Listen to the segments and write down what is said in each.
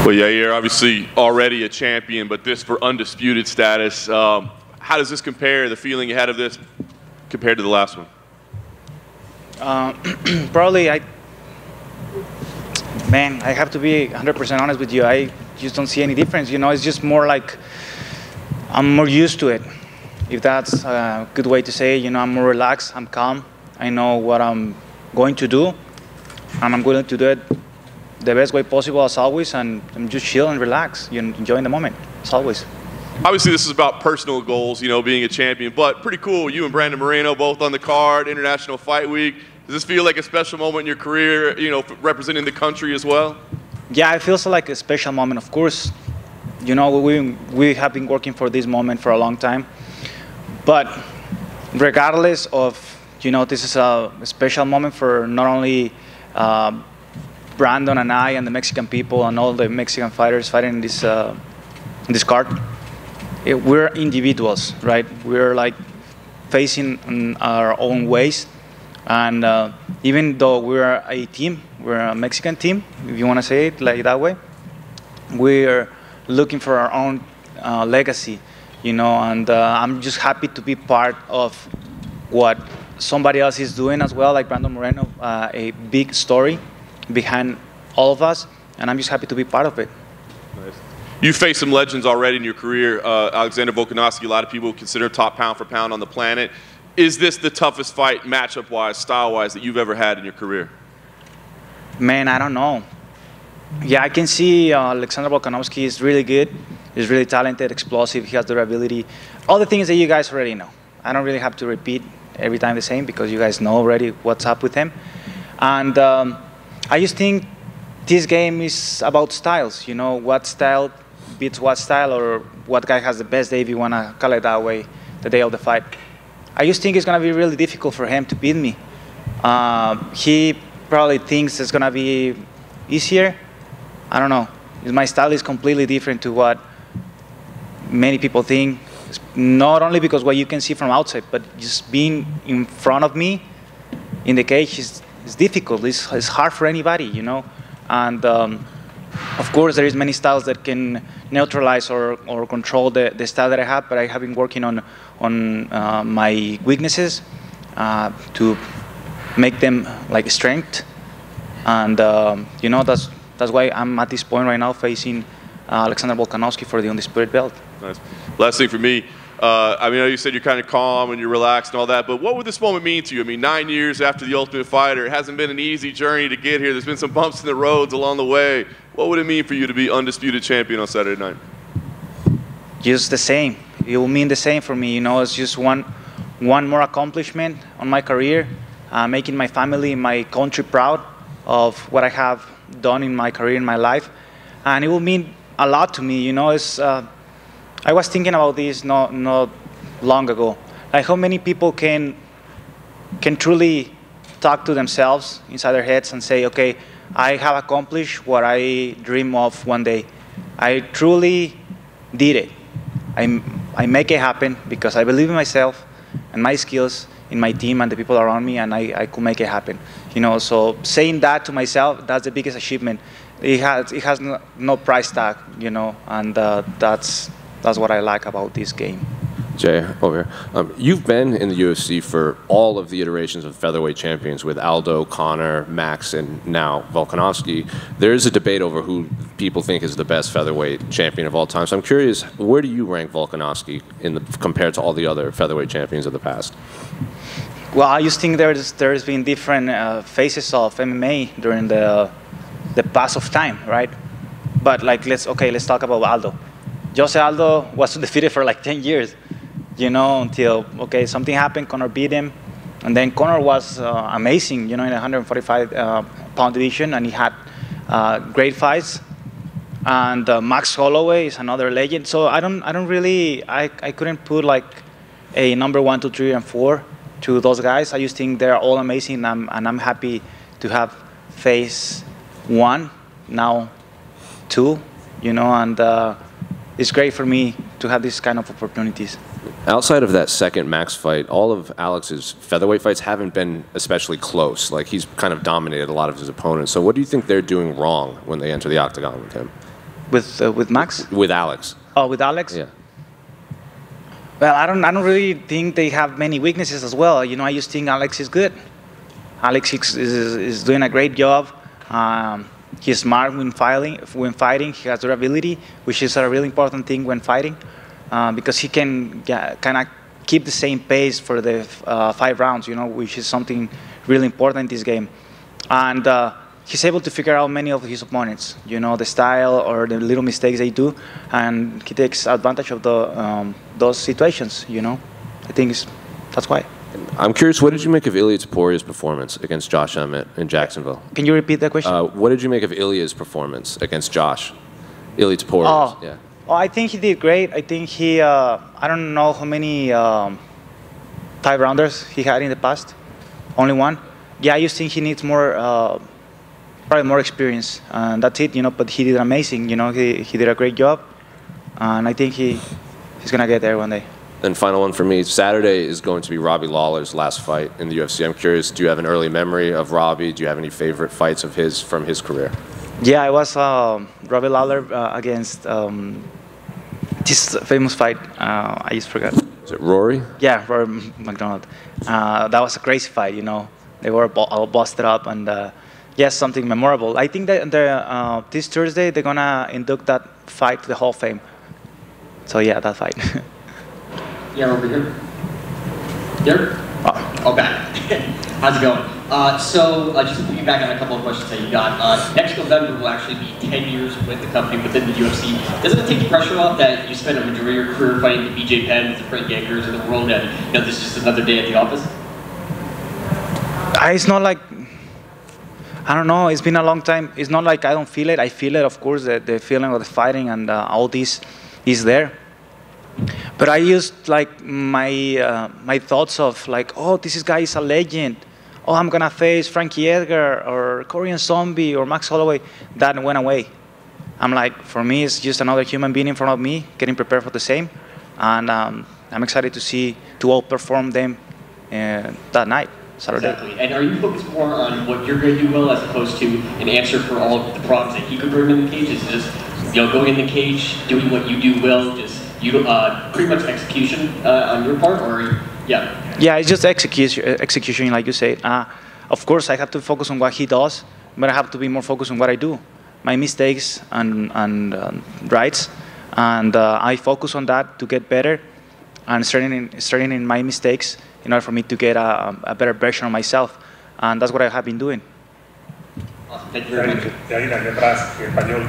Well, yeah, you're obviously already a champion, but this for undisputed status. How does this compare, the feeling you had of this, compared to the last one? Probably, I have to be 100% honest with you. I just don't see any difference. You know, it's just more like I'm more used to it. If that's a good way to say it, you know, I'm more relaxed, I'm calm. I know what I'm going to do, and I'm going to do it the best way possible as always, and I'm just chill and relax, you know, enjoying the moment as always. Obviously, this is about personal goals, you know, being a champion, but pretty cool. You and Brandon Moreno both on the card, International Fight Week. Does this feel like a special moment in your career, you know, representing the country as well? Yeah, it feels like a special moment, of course. You know, we have been working for this moment for a long time. But regardless of, you know, this is a special moment for not only Brandon and I and the Mexican people and all the Mexican fighters fighting in this card. We're individuals, right? We're like facing in our own ways. And even though we're a team, we're a Mexican team, if you want to say it like that way, we're looking for our own legacy, you know, and I'm just happy to be part of what somebody else is doing as well, like Brandon Moreno, a big story behind all of us, and I'm just happy to be part of it. Nice. You faced some legends already in your career. Alexander Volkanovski, a lot of people consider top pound for pound on the planet. Is this the toughest fight, matchup-wise, style-wise, that you've ever had in your career? Man, I don't know. Yeah, I can see Alexander Volkanovski is really good. He's really talented, explosive. He has durability. All the things that you guys already know. I don't really have to repeat every time the same because you guys know already what's up with him. And I just think this game is about styles. You know, what style beats what style, or what guy has the best day, if you want to call it that way, the day of the fight. I just think it's going to be really difficult for him to beat me. He probably thinks it's going to be easier. I don't know. My style is completely different to what many people think. It's not only because what you can see from outside, but just being in front of me in the cage is difficult. It's hard for anybody, you know. And of course, there is many styles that can neutralize or control the style that I have, but I have been working on my weaknesses to make them like strength. And you know, that's why I'm at this point right now facing Alexander Volkanovski for the undisputed belt. Nice. Last thing for me, I mean, you said you're kind of calm and you're relaxed and all that, but what would this moment mean to you? I mean, 9 years after The Ultimate Fighter, it hasn't been an easy journey to get here. There's been some bumps in the roads along the way. What would it mean for you to be undisputed champion on Saturday night? Just the same. It will mean the same for me. You know, it's just one more accomplishment on my career, making my family, my country proud of what I have done in my career, in my life. And it will mean a lot to me. You know, I was thinking about this not long ago. Like how many people can truly talk to themselves inside their heads and say, okay, I have accomplished what I dream of one day. I truly did it. I make it happen because I believe in myself and my skills, in my team and the people around me, and I could make it happen. You know, so saying that to myself, that's the biggest achievement. It has no price tag, you know, and that's what I like about this game. Jay, over here. You've been in the UFC for all of the iterations of featherweight champions with Aldo, Conor, Max, and now Volkanovski. There is a debate over who people think is the best featherweight champion of all time. So I'm curious, where do you rank Volkanovski compared to all the other featherweight champions of the past? Well, I just think there's been different phases of MMA during the pass of time, right? But like, let's talk about Aldo. Jose Aldo was undefeated for like 10 years. You know, until, okay, something happened, Conor beat him. And then Conor was amazing, you know, in the 145-pound division, and he had great fights. And Max Holloway is another legend. So I couldn't put like a number 1, 2, 3, and 4 to those guys. I just think they're all amazing, and I'm happy to have faced 1, now 2, you know, and it's great for me to have these kind of opportunities. Outside of that second Max fight, all of Alex's featherweight fights haven't been especially close. Like, he's kind of dominated a lot of his opponents. So what do you think they're doing wrong when they enter the octagon with him? With Max? With Alex. Oh, with Alex? Yeah. Well, I don't really think they have many weaknesses as well. You know, I just think Alex is good. Alex is doing a great job. He's smart when fighting. He has durability, which is a really important thing when fighting, because he can kind of keep the same pace for the 5 rounds, you know, which is something really important in this game. And he's able to figure out many of his opponents, you know, the style or the little mistakes they do, and he takes advantage of those situations, you know. I think that's why. I'm curious, what did you make of Ilya Toporia's performance against Josh Emmett in Jacksonville? Can you repeat that question? What did you make of Ilya's performance against Josh? Ilya Toporia's, yeah. Oh, I think he did great. I think he, I don't know how many 5-rounders he had in the past. Only one. Yeah, I just think he needs more, probably more experience. And that's it, you know, but he did amazing. You know, he did a great job. And I think he's going to get there one day. And final one for me, Saturday is going to be Robbie Lawler's last fight in the UFC. I'm curious, do you have an early memory of Robbie? Do you have any favorite fights of his from his career? Yeah, it was Robbie Lawler against this famous fight. I just forgot. Is it Rory? Yeah, Rory McDonald. That was a crazy fight, you know. They were all busted up, and yes, something memorable. I think that this Thursday they're going to induct that fight to the Hall of Fame. So yeah, that fight. Yeah, over here. Here? Oh, back. How's it going? Just to piggyback on a couple of questions that you got. Next November will actually be 10 years with the company within the UFC. Doesn't it take the pressure off that you spent a majority of your career fighting the BJ Penn, the Frank Edgars of the world, and you know, this is just another day at the office? It's not like, I don't know, it's been a long time. It's not like I don't feel it. I feel it, of course, the feeling of the fighting and all this is there. But I used like my thoughts of like, oh, this guy is a legend. Oh, I'm gonna face Frankie Edgar or Korean Zombie or Max Holloway. That went away. I'm like, for me, it's just another human being in front of me, getting prepared for the same. And I'm excited to outperform them that night, Saturday. Exactly. And are you focused more on what you're going to do well as opposed to an answer for all of the problems that he could bring in the cage? Is it just, you know, going in the cage, doing what you do well, just pretty much execution on your part, or yeah? Yeah, it's just execution, like you said. Of course, I have to focus on what he does, but I have to be more focused on what I do, my mistakes and rights, and I focus on that to get better, and starting in my mistakes in order for me to get a better version of myself, and that's what I have been doing. Awesome. Thank you very much. Yair, aquí atrás, en español,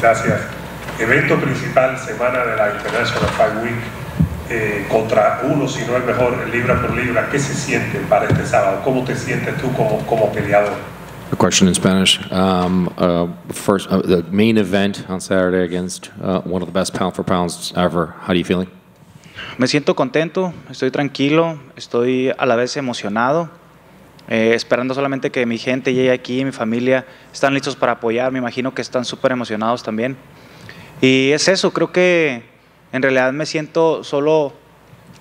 gracias. Evento principal, semana de la International Fight Week, contra uno, si no el mejor, libra por libra. ¿Qué se siente para este sábado? ¿Cómo te sientes tú como peleador? A question in Spanish. First, the main event on Saturday against one of the best pound for pounds ever. How are you feeling? Me siento contento, estoy tranquilo, estoy a la vez emocionado, esperando solamente que mi gente llegue aquí, mi familia, están listos para apoyar, me imagino que están súper emocionados también. Y es eso, creo que en realidad me siento solo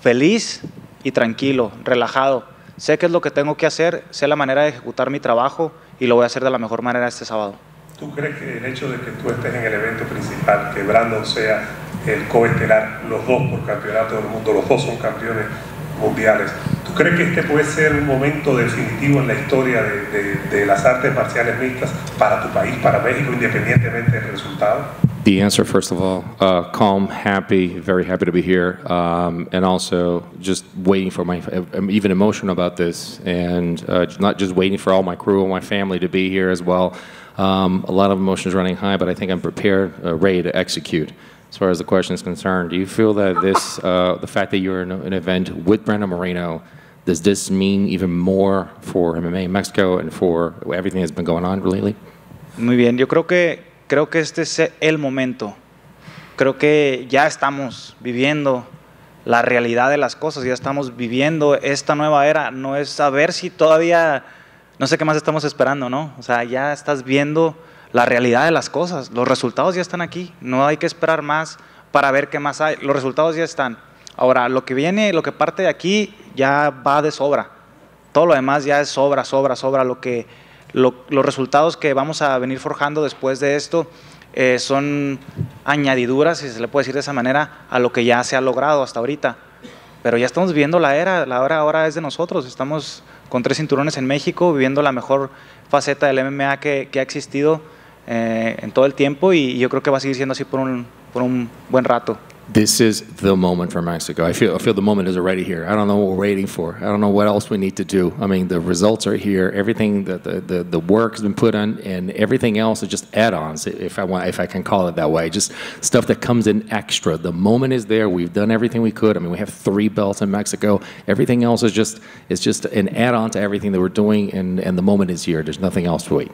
feliz y tranquilo, relajado. Sé qué es lo que tengo que hacer, sé la manera de ejecutar mi trabajo y lo voy a hacer de la mejor manera este sábado. ¿Tú crees que el hecho de que tú estés en el evento principal, que Brandon sea el coestelar, los dos por campeonato del mundo, los dos son campeones mundiales, ¿tú crees que este puede ser un momento definitivo en la historia de las artes marciales mixtas para tu país, para México, independientemente del resultado? The answer, first of all, calm, happy, very happy to be here, and also just waiting for I'm even emotional about this, and not just waiting for all my crew and my family to be here as well. A lot of emotions running high, but I think I'm prepared, ready to execute. As far as the question is concerned, do you feel that this, the fact that you're in an event with Brandon Moreno, does this mean even more for MMA in Mexico and for everything that's been going on lately? Muy bien, yo creo que este es el momento. Creo que ya estamos viviendo la realidad de las cosas, ya estamos viviendo esta nueva era. No es saber si todavía, no sé qué más estamos esperando, ¿no? O sea, ya estás viendo la realidad de las cosas. Los resultados ya están aquí. No hay que esperar más para ver qué más hay. Los resultados ya están. Ahora, lo que viene, lo que parte de aquí ya va de sobra. Todo lo demás ya es sobra. Los resultados que vamos a venir forjando después de esto son añadiduras, si se le puede decir de esa manera, a lo que ya se ha logrado hasta ahorita. Pero ya estamos viviendo la era ahora es de nosotros. Estamos con 3 cinturones en México, viviendo la mejor faceta del MMA que ha existido en todo el tiempo, y yo creo que va a seguir siendo así por un buen rato. This is the moment for Mexico. I feel the moment is already here. I don't know what we're waiting for. I don't know what else we need to do. I mean, the results are here. Everything that the work has been put on, and everything else is just add-ons, if I can call it that way. Just stuff that comes in extra. The moment is there. We've done everything we could. I mean, we have 3 belts in Mexico. Everything else is just an add-on to everything that we're doing, and the moment is here. There's nothing else to wait.